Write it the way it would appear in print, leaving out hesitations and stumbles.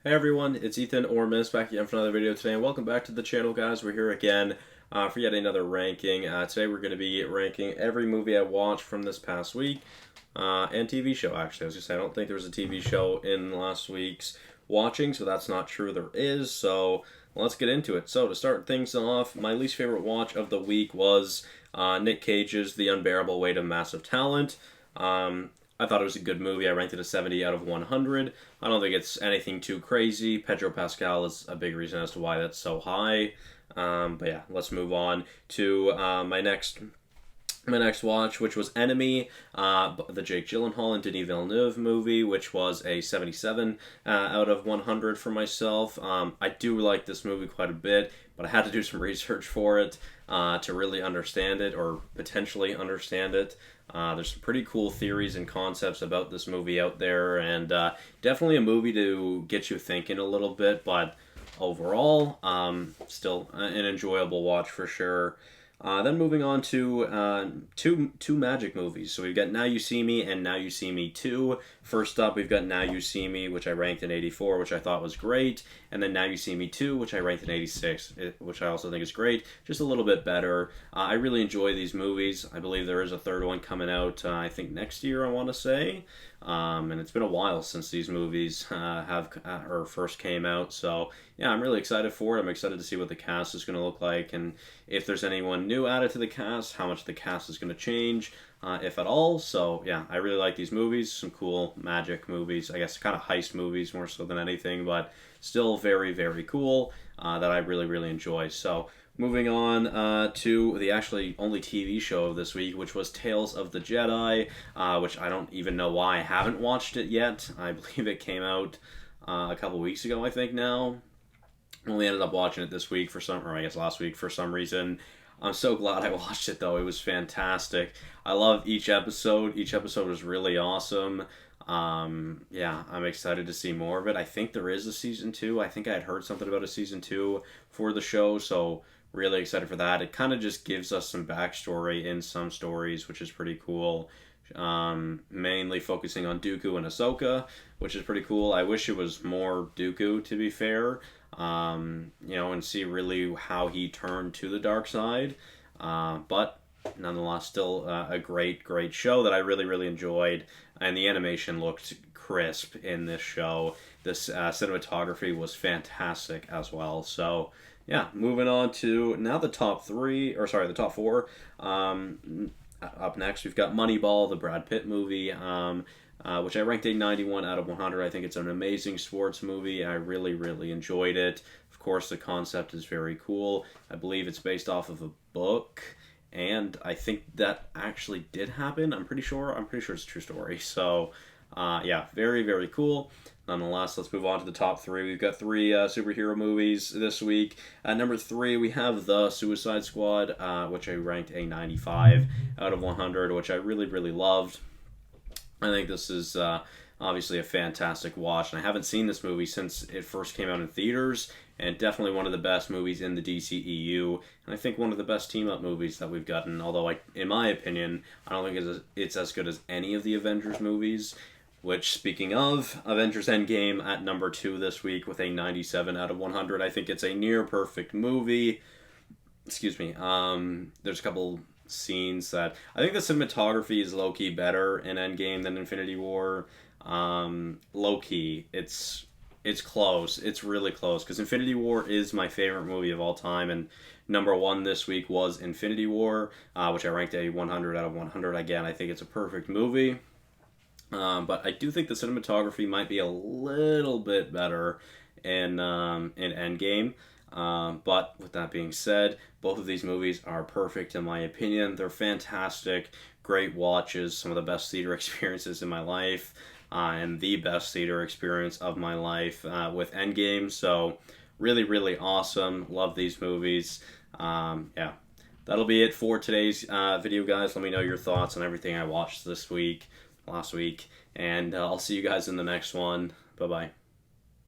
Hey everyone, it's Ethan or Miss back again for another video today, and welcome back to the channel, guys. We're here again for yet another ranking. Today we're going to be ranking every movie I watched from this past week, and TV show, actually. I was going to say, I don't think there was a TV show in last week's watching, so that's not true. There is, so let's get into it. So to start things off, my least favorite watch of the week was Nick Cage's The Unbearable Weight of Massive Talent. I thought it was a good movie. I ranked it a 70 out of 100. I don't think it's anything too crazy. Pedro Pascal is a big reason as to why that's so high. But yeah, let's move on to my next watch, which was Enemy, the Jake Gyllenhaal and Denis Villeneuve movie, which was a 77 out of 100 for myself. I do like this movie quite a bit, but I had to do some research for it to really understand it, or potentially understand it. There's some pretty cool theories and concepts about this movie out there, and definitely a movie to get you thinking a little bit, but overall, still an enjoyable watch for sure. Then moving on to two magic movies. So we've got Now You See Me and Now You See Me 2. First up, we've got Now You See Me, which I ranked in 84, which I thought was great. And then Now You See Me 2, which I ranked in 86, which I also think is great. Just a little bit better. I really enjoy these movies. I believe there is a third one coming out, I think next year, I want to say. And it's been a while since these movies have or first came out, so yeah, I'm really excited for it. I'm excited to see what the cast is going to look like, and if there's anyone new added to the cast, how much the cast is going to change, if at all. So yeah, I really like these movies. Some cool magic movies, I guess, kind of heist movies more so than anything, but still very, very cool that I really, really enjoy. So moving on to the actually only TV show of this week, which was Tales of the Jedi, which I don't even know why I haven't watched it yet. I believe it came out a couple weeks ago, I think now. Only ended up watching it this week or I guess last week for some reason. I'm so glad I watched it though. It was fantastic. I love each episode. Each episode was really awesome. Yeah, I'm excited to see more of it. I think there is a season 2. I think I had heard something about a season 2 for the show, so really excited for that. It kind of just gives us some backstory in some stories, which is pretty cool. Mainly focusing on Dooku and Ahsoka, which is pretty cool. I wish it was more Dooku, to be fair. And see really how he turned to the dark side. But nonetheless, still a great, great show that I really, really enjoyed. And the animation looked crisp in this show. This cinematography was fantastic as well. So, yeah, moving on to now the top the top four. Up next, we've got Moneyball, the Brad Pitt movie. Which I ranked a 91 out of 100. I think it's an amazing sports movie. I really, really enjoyed it. Of course, the concept is very cool. I believe it's based off of a book, and I think that actually did happen. I'm pretty sure it's a true story. So, yeah, very, very cool. Nonetheless, let's move on to the top three. We've got three superhero movies this week. At number 3, we have The Suicide Squad, which I ranked a 95 out of 100, which I really, really loved. I think this is obviously a fantastic watch, and I haven't seen this movie since it first came out in theaters, and definitely one of the best movies in the DCEU, and I think one of the best team-up movies that we've gotten, although in my opinion, I don't think it's as good as any of the Avengers movies, which, speaking of, Avengers Endgame at number 2 this week with a 97 out of 100. I think it's a near-perfect movie. Excuse me. There's a couple scenes that I think the cinematography is low key better in Endgame than Infinity War. Low key, it's close. It's really close because Infinity War is my favorite movie of all time, and number 1 this week was Infinity War, which I ranked a 100 out of 100. Again, I think it's a perfect movie. But I do think the cinematography might be a little bit better in Endgame. But with that being said, both of these movies are perfect in my opinion. They're fantastic, great watches, some of the best theater experiences in my life, and the best theater experience of my life with Endgame. So really, really awesome. Love these movies. Yeah, that'll be it for today's video, guys. Let me know your thoughts on everything I watched last week, and I'll see you guys in the next one. Bye-bye.